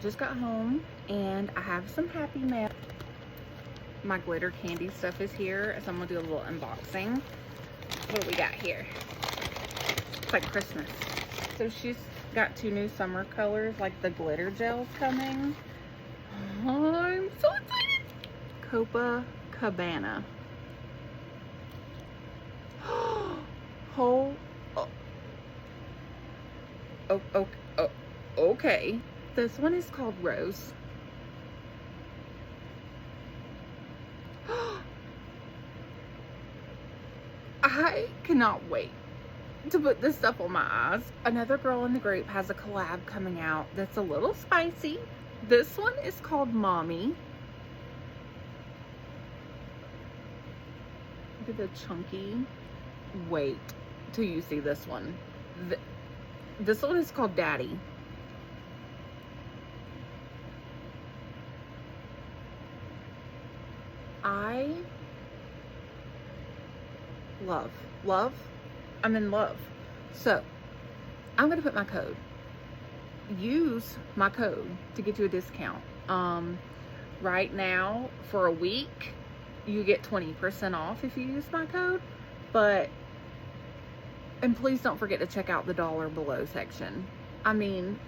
just got home and I have some happy mail. My glitter candy stuff is here, so I'm gonna do a little unboxing. What do we got here? It's like Christmas. So she's got 2 new summer colors, like the glitter gel's coming. Oh, I'm so excited. Copacabana. Oh, okay. This one is called Rose. I cannot wait to put this stuff on my eyes. Another girl in the group has a collab coming out that's a little spicy. This one is called Mommy. Look at the chunky. Wait till you see this one. This one is called Daddy. I love, I'm in love. So I'm gonna put my code. Use my code to get you a discount. Right now for a week you get 20% off if you use my code, and please don't forget to check out the dollar below section. I mean,